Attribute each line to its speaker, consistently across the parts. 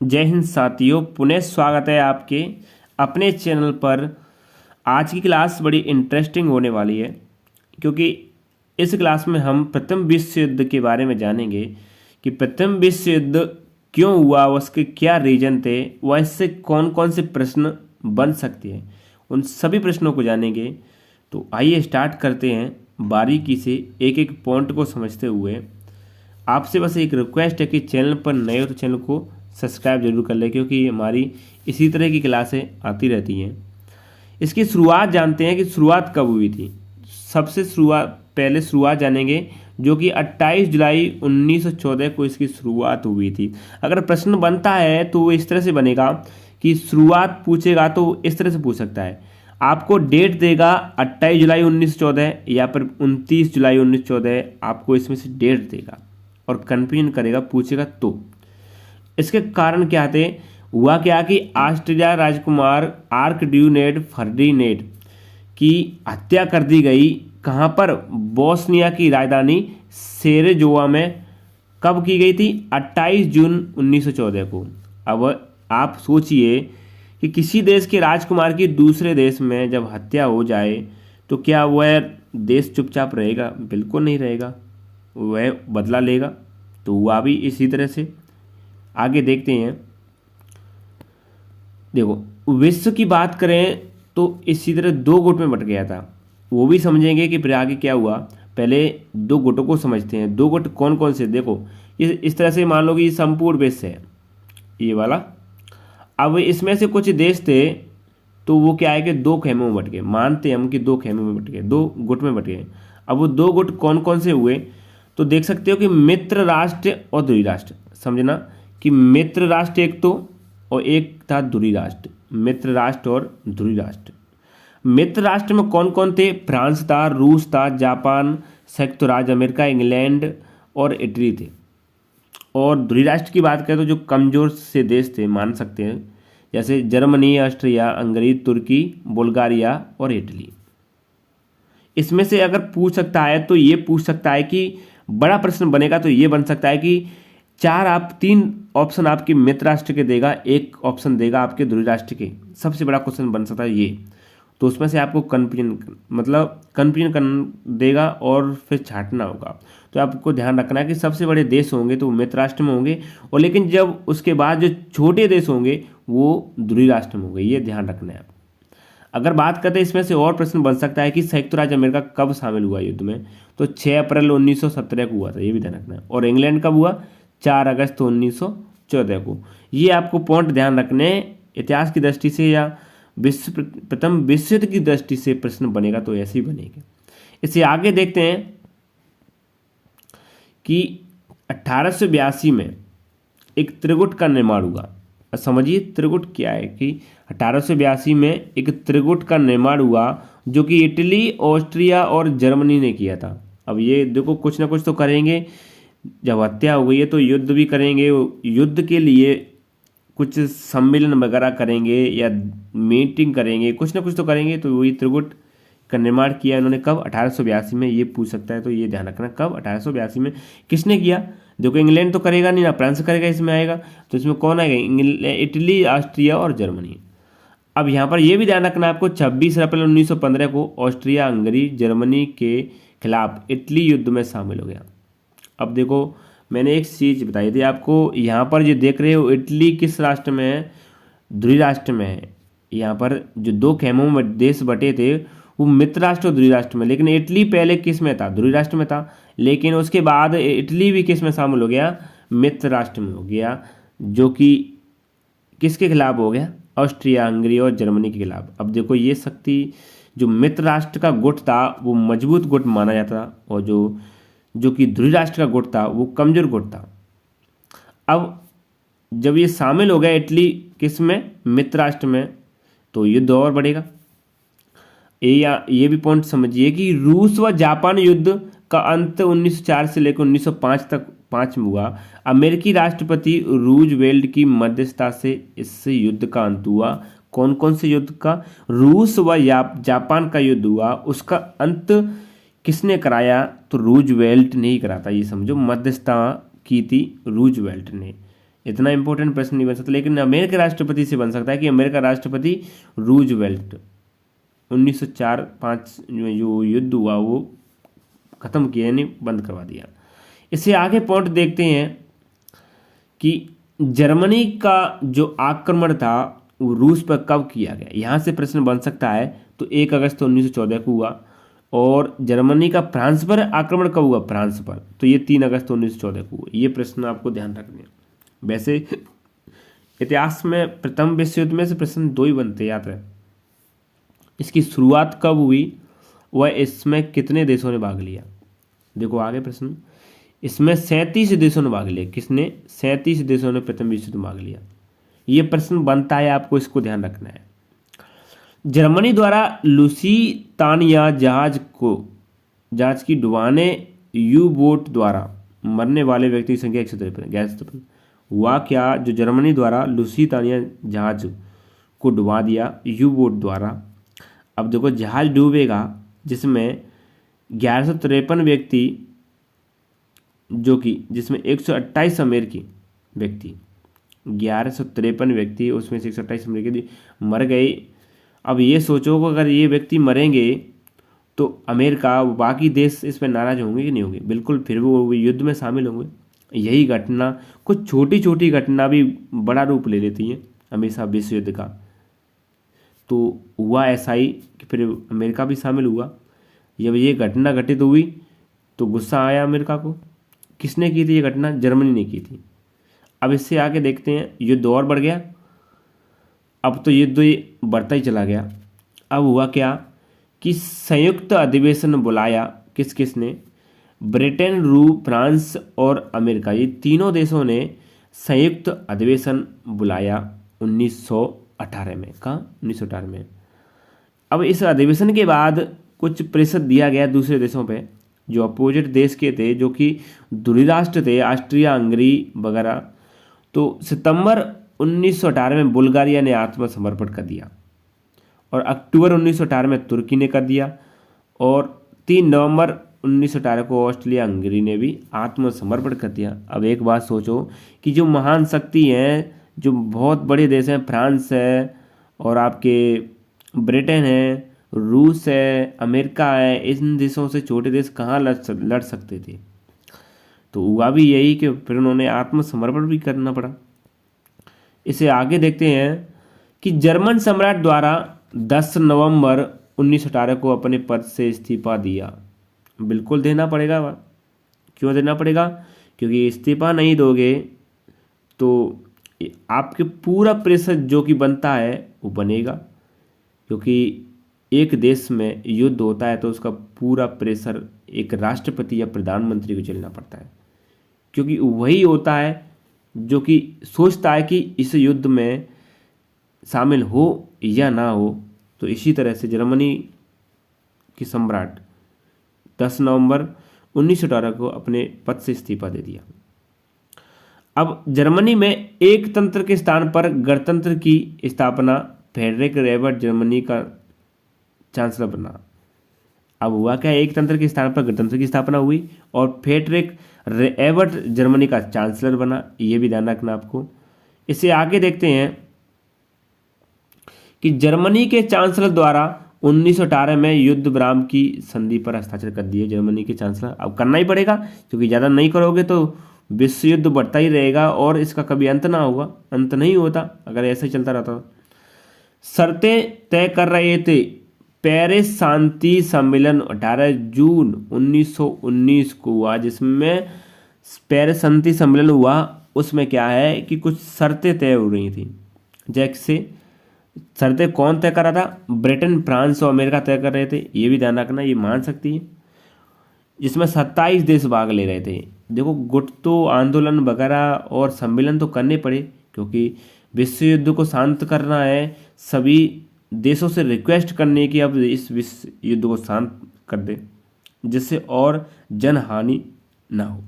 Speaker 1: जय हिंद साथियों, पुनः स्वागत है आपके अपने चैनल पर। आज की क्लास बड़ी इंटरेस्टिंग होने वाली है क्योंकि इस क्लास में हम प्रथम विश्व युद्ध के बारे में जानेंगे कि प्रथम विश्व युद्ध क्यों हुआ, उसके क्या रीजन थे, व इससे कौन कौन से प्रश्न बन सकते हैं, उन सभी प्रश्नों को जानेंगे। तो आइए स्टार्ट करते हैं बारीकी से एक एक पॉइंट को समझते हुए। आपसे बस एक रिक्वेस्ट है कि चैनल पर नए हो तो चैनल को सब्सक्राइब जरूर कर लें क्योंकि हमारी इसी तरह की क्लासें आती रहती हैं। इसकी शुरुआत जानते हैं कि शुरुआत कब हुई थी। सबसे पहले शुरुआत जानेंगे जो कि 28 जुलाई 1914 को इसकी शुरुआत हुई थी। अगर प्रश्न बनता है तो वो इस तरह से बनेगा कि शुरुआत पूछेगा तो इस तरह से पूछ सकता है, आपको डेट देगा 28 जुलाई 1914 या फिर 29 जुलाई 1914, आपको इसमें से डेट देगा और कन्फ्यूजन करेगा, पूछेगा। तो इसके कारण क्या थे, हुआ क्या कि ऑस्ट्रिया राजकुमार आर्कड्यूक फर्डिनेंड की हत्या कर दी गई। कहाँ पर? बोस्निया की राजधानी सेरेजोवा में। कब की गई थी? 28 जून 1914 को। अब आप सोचिए कि किसी देश के राजकुमार की दूसरे देश में जब हत्या हो जाए तो क्या वह देश चुपचाप रहेगा? बिल्कुल नहीं रहेगा, वह बदला लेगा। तो हुआ भी इसी तरह से। आगे देखते हैं। देखो, विश्व की बात करें तो इसी तरह दो गुट में बट गया था, वो भी समझेंगे कि फिर आगे क्या हुआ। पहले दो गुटों को समझते हैं। दो गुट कौन कौन से? देखो, ये इस तरह से मान लो कि ये संपूर्ण विश्व है, ये वाला। अब इसमें से कुछ देश थे तो वो क्या है कि दो खेमों में बट गए। मानते हैं हम कि दो खेमों में बट गए, दो गुट में बट गए। अब वो दो गुट कौन कौन से हुए तो देख सकते हो कि मित्र राष्ट्र और ध्रुवी राष्ट्र। समझना कि मित्र राष्ट्र एक तो, और एक था ध्रुवी राष्ट्र। मित्र राष्ट्र और ध्रुवी राष्ट्र। मित्र राष्ट्र में कौन कौन थे? फ्रांस था, रूस था, जापान, संयुक्त राज्य अमेरिका, इंग्लैंड और इटली थे। और ध्रुवी राष्ट्र की बात करें तो जो कमजोर से देश थे मान सकते हैं, जैसे जर्मनी, ऑस्ट्रिया, हंगरी, तुर्की, बुल्गारिया और इटली। इसमें से अगर पूछ सकता है तो ये पूछ सकता है कि बड़ा प्रश्न बनेगा तो ये बन सकता है कि तीन ऑप्शन आपके मित्र राष्ट्र के देगा, एक ऑप्शन देगा आपके ध्रुवी राष्ट्र के। सबसे बड़ा क्वेश्चन बन सकता है ये। तो उसमें से आपको कन्फ्यूजन कर देगा और फिर छांटना होगा। तो आपको ध्यान रखना है कि सबसे बड़े देश होंगे तो वो मित्र राष्ट्र में होंगे, और लेकिन जब उसके बाद जो छोटे देश होंगे वो ध्रुवी राष्ट्र में होंगे। ये ध्यान रखना है आपको। अगर बात करते हैं इसमें से और प्रश्न बन सकता है कि संयुक्त राज्य अमेरिका कब शामिल हुआ युद्ध में, तो 6 अप्रैल 1917 को हुआ था, ये भी ध्यान रखना है। और इंग्लैंड कब हुआ? 4 अगस्त 1914 को। ये आपको पॉइंट ध्यान रखने। इतिहास की दृष्टि से या प्रथम विश्व युद्ध की दृष्टि से प्रश्न बनेगा तो ऐसे ही बनेगा। इसे आगे देखते हैं कि 1882 में एक त्रिगुट का निर्माण हुआ। समझिए त्रिगुट क्या है कि 1882 में एक त्रिगुट का निर्माण हुआ जो कि इटली, ऑस्ट्रिया और जर्मनी ने किया था। अब ये देखो, कुछ ना कुछ तो करेंगे। जब हत्या हो गई है तो युद्ध भी करेंगे। युद्ध के लिए कुछ सम्मेलन वगैरह करेंगे या मीटिंग करेंगे, कुछ ना कुछ तो करेंगे। तो वही त्रिगुट का निर्माण किया इन्होंने। कब? 1882 में। ये पूछ सकता है तो ये ध्यान रखना, कब? 1882 में। किसने किया? देखो, इंग्लैंड तो करेगा नहीं ना, फ्रांस करेगा, इसमें आएगा। तो इसमें कौन आएगा? इटली, ऑस्ट्रिया और जर्मनी। अब यहाँ पर यह भी ध्यान रखना आपको, 26 अप्रैल 1915 को ऑस्ट्रिया, हंगरी, जर्मनी के खिलाफ इटली युद्ध में शामिल हो गया। अब देखो, मैंने एक चीज बताई थी आपको, यहाँ पर जो देख रहे हो इटली किस राष्ट्र में है? ध्रुवी राष्ट्र में है। यहाँ पर जो दो खेमों में देश बटे थे वो मित्र राष्ट्र और ध्रुवी राष्ट्र में, लेकिन इटली पहले किस में था? ध्रुवी राष्ट्र में था। लेकिन उसके बाद इटली भी किस में शामिल हो गया? मित्र राष्ट्र में हो गया, जो कि किसके खिलाफ हो गया? ऑस्ट्रिया, हंगरी और जर्मनी के खिलाफ। अब देखो, ये शक्ति जो मित्र राष्ट्र का गुट था वो मजबूत गुट माना जाता था, और जो कि ध्रुवी राष्ट्र का गुट था वो कमजोर गुट था। अब जब ये शामिल हो गया इटली किस में? मित्र राष्ट्र में, तो युद्ध और बढ़ेगा। ये भी पॉइंट समझिए कि रूस व जापान युद्ध का अंत 1904 से लेकर 1905 तक 5 में हुआ। अमेरिकी राष्ट्रपति रूजवेल्ट की मध्यस्थता से इस युद्ध का अंत हुआ। कौन कौन से युद्ध का? रूस व जापान का युद्ध हुआ। उसका अंत किसने कराया? तो रूजवेल्ट ने ही करा था। ये समझो, मध्यस्थता की थी रूजवेल्ट ने। इतना इंपॉर्टेंट प्रश्न नहीं बन सकता, लेकिन अमेरिका राष्ट्रपति से बन सकता है कि अमेरिका राष्ट्रपति रूजवेल्ट 1904-5 जो युद्ध हुआ वो खत्म किया, यानी बंद करवा दिया। इससे आगे पॉइंट देखते हैं कि जर्मनी का जो आक्रमण था वो रूस पर कब किया गया। यहाँ से प्रश्न बन सकता है। तो 1 अगस्त 1914 को हुआ। और जर्मनी का फ्रांस पर आक्रमण कब हुआ, फ्रांस पर, तो ये 3 अगस्त 1914 को हुआ। ये प्रश्न आपको ध्यान रखने हैं। वैसे इतिहास में प्रथम विश्व युद्ध में से प्रश्न 2 ही बनते, याद रहे। इसकी शुरुआत कब हुई, वह इसमें कितने देशों ने भाग लिया। देखो आगे प्रश्न, इसमें 37 देशों ने भाग लिया। किसने, 37 देशों ने प्रथम विश्व युद्ध में भाग लिया। ये प्रश्न बनता है, आपको इसको ध्यान रखना है। जर्मनी द्वारा लुसीतानिया जहाज की डुबाने यू बोट द्वारा मरने वाले व्यक्ति की संख्या 153। हुआ क्या, जो जर्मनी द्वारा लुसीतानिया जहाज को डुबा दिया यू बोट द्वारा। अब देखो जहाज डूबेगा जिसमें 1153 व्यक्ति, जो कि जिसमें 128 अमेरिकी व्यक्ति, 1153 व्यक्ति, उसमें से 128 अमेरिकी मर गए। अब ये सोचो कि अगर ये व्यक्ति मरेंगे तो अमेरिका, बाकी देश इस पर नाराज होंगे कि नहीं होंगे, बिल्कुल, फिर वो युद्ध में शामिल होंगे। यही घटना, कुछ छोटी छोटी घटना भी बड़ा रूप ले लेती हैं हमेशा विश्व युद्ध का। तो हुआ ऐसा ही कि फिर अमेरिका भी शामिल हुआ। जब ये घटना घटित हुई तो गुस्सा आया अमेरिका को। किसने की थी ये घटना, जर्मनी ने की थी। अब इससे आगे देखते हैं, युद्ध और बढ़ गया। अब तो युद्ध बढ़ता ही चला गया। अब हुआ क्या कि संयुक्त अधिवेशन बुलाया, किस किस ने, ब्रिटेन, रूस, फ्रांस और अमेरिका, ये तीनों देशों ने संयुक्त अधिवेशन बुलाया 1918 में। कहाँ, 1918 में। अब इस अधिवेशन के बाद कुछ प्रेशर दिया गया दूसरे देशों पे जो अपोजिट देश के थे, जो कि धुरीराष्ट्र थे, ऑस्ट्रिया, हंगरी वगैरह। तो सितंबर 1918 में बुल्गारिया ने आत्मसमर्पण कर दिया और अक्टूबर 1918 में तुर्की ने कर दिया और 3 नवंबर 1918 को ऑस्ट्रिया, हंगरी ने भी आत्मसमर्पण कर दिया। अब एक बात सोचो कि जो महान शक्ति हैं, जो बहुत बड़े देश हैं, फ्रांस है और आपके ब्रिटेन है, रूस है, अमेरिका है, इन देशों से छोटे देश कहाँ लड़ सकते थे। तो हुआ भी यही कि फिर उन्होंने आत्मसमर्पण भी करना पड़ा। इसे आगे देखते हैं कि जर्मन सम्राट द्वारा 10 नवंबर 1918 को अपने पद से इस्तीफा दिया। बिल्कुल देना पड़ेगा। क्यों देना पड़ेगा, क्योंकि इस्तीफा नहीं दोगे तो आपके पूरा प्रेशर जो कि बनता है वो बनेगा। क्योंकि एक देश में युद्ध होता है तो उसका पूरा प्रेशर एक राष्ट्रपति या प्रधानमंत्री को झेलना पड़ता है, क्योंकि वही होता है जो कि सोचता है कि इस युद्ध में शामिल हो या ना हो। तो इसी तरह से जर्मनी की सम्राट 10 नवंबर 1918 को अपने पद से इस्तीफा दे दिया। अब जर्मनी में एक तंत्र के स्थान पर गणतंत्र की स्थापना, फ्रेडरिक एबर्ट जर्मनी का चांसलर बना। अब हुआ क्या, एक तंत्र के स्थान पर गणतंत्र की स्थापना हुई और फ्रेडरिक एबर्ट जर्मनी का चांसलर बना। ये भी ध्यान रखना आपको। इससे आगे देखते हैं कि जर्मनी के चांसलर द्वारा 1918 में युद्ध विराम की संधि पर हस्ताक्षर कर दिए जर्मनी के चांसलर। अब करना ही पड़ेगा, क्योंकि ज़्यादा नहीं करोगे तो विश्व युद्ध बढ़ता ही रहेगा और इसका कभी अंत ना होगा, अंत नहीं होता अगर ऐसे ही चलता रहता। शर्तें तय कर रहे थे। पेरिस शांति सम्मेलन 18 जून 1919 को हुआ, जिसमें पेरिस शांति सम्मेलन हुआ। उसमें क्या है कि कुछ शर्तें तय हो रही थी। जैसे शर्तें कौन तय कर रहा था, ब्रिटेन, फ्रांस और अमेरिका तय कर रहे थे। ये भी ध्यान रखना, ये मान सकती है। जिसमें 27 देश भाग ले रहे थे। देखो गुट तो आंदोलन वगैरह और सम्मेलन तो करने पड़े, क्योंकि विश्व युद्ध को शांत करना है। सभी देशों से रिक्वेस्ट करने की अब इस विश्व युद्ध को शांत कर दे, जिससे और जनहानि ना हो।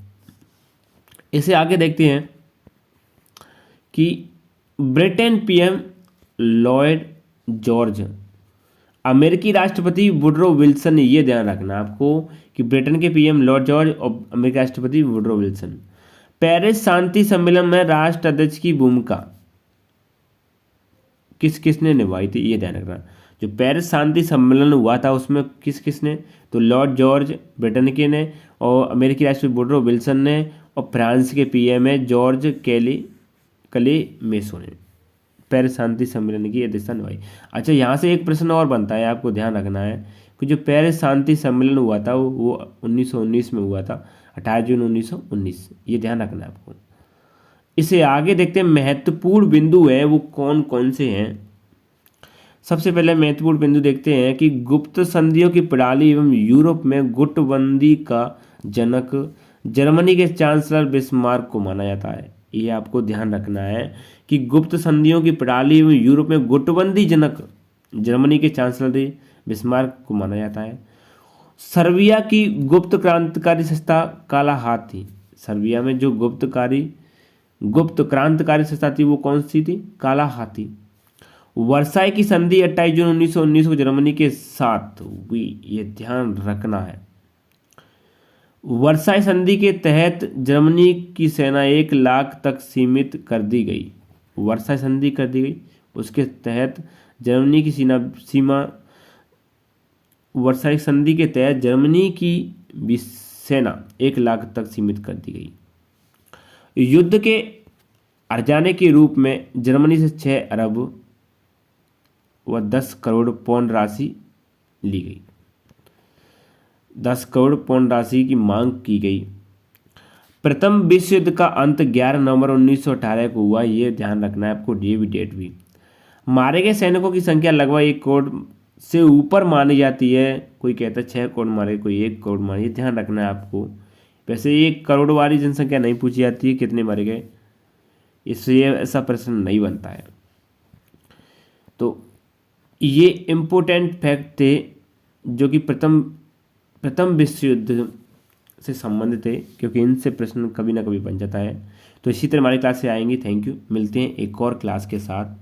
Speaker 1: इसे आगे देखते हैं कि ब्रिटेन पीएम लॉयड जॉर्ज, अमेरिकी राष्ट्रपति वुडरो विल्सन। ये ध्यान रखना आपको कि ब्रिटेन के पीएम लॉर्ड जॉर्ज और अमेरिकी राष्ट्रपति वुडरो विल्सन। पेरिस शांति सम्मेलन में राष्ट्राध्यक्ष की भूमिका किस किसने निभाई थी, ये ध्यान रखना। जो पेरिस शांति सम्मेलन हुआ था उसमें किस किसने, तो लॉर्ड जॉर्ज ब्रिटेन के ने, और अमेरिकी राष्ट्रपति वुडरो विल्सन ने, और फ्रांस के पीएम है जॉर्ज कले मेसो ने पेरिस शांति सम्मेलन की अध्यक्षता निभाई। अच्छा, यहाँ से एक प्रश्न और बनता है, आपको ध्यान रखना है कि जो पेरिस शांति सम्मेलन हुआ था वो 1919 में हुआ था, 18 जून 1919, ये ध्यान रखना है आपको। इसे आगे देखते हैं, महत्वपूर्ण बिंदु है वो कौन कौन से हैं। सबसे पहले महत्वपूर्ण बिंदु देखते हैं कि गुप्त संधियों की प्रणाली एवं यूरोप में गुटबंदी का जनक जर्मनी के चांसलर बिस्मार्क को माना जाता है। ये आपको ध्यान रखना है कि गुप्त संधियों की प्रणाली एवं यूरोप में गुटबंदी जनक जर्मनी के चांसलर बिस्मार्क को माना जाता है। सर्बिया की गुप्त क्रांतिकारी संस्था काला हाथी, सर्बिया में जो गुप्त क्रांतिकारी संस्था थी वो कौन सी थी, काला हाथी। वर्साई की संधि 28 जून 1919 को जर्मनी के साथ हुई, ये ध्यान रखना है। वर्साई संधि के तहत जर्मनी की सेना 1 लाख तक सीमित कर दी गई। वर्साई संधि कर दी गई, उसके तहत जर्मनी की सीमा वर्साई संधि के तहत जर्मनी की भी सेना 1 लाख तक सीमित कर दी गई। युद्ध के अर्जाने के रूप में जर्मनी से 6 अरब व 10 करोड़ पौंड राशि ली गई, 10 करोड़ पौंड राशि की मांग की गई। प्रथम विश्व युद्ध का अंत 11 नवंबर 1918 को हुआ, ये ध्यान रखना है आपको, ये भी डेट भी। मारे गए सैनिकों की संख्या लगभग 1 करोड़ से ऊपर मानी जाती है, कोई कहता है 6 करोड़ मारे, कोई 1 करोड़ मारे, ये ध्यान रखना है आपको। वैसे 1 करोड़ वाली जनसंख्या नहीं पूछी जाती है कितने मारे गए, इसलिए ऐसा प्रश्न नहीं बनता है। तो ये इम्पोर्टेंट फैक्ट थे जो कि प्रथम विश्व युद्ध से संबंधित थे, क्योंकि इनसे प्रश्न कभी ना कभी बन जाता है। तो इसी तरह हमारी क्लास से आएंगी। थैंक यू, मिलते हैं एक और क्लास के साथ।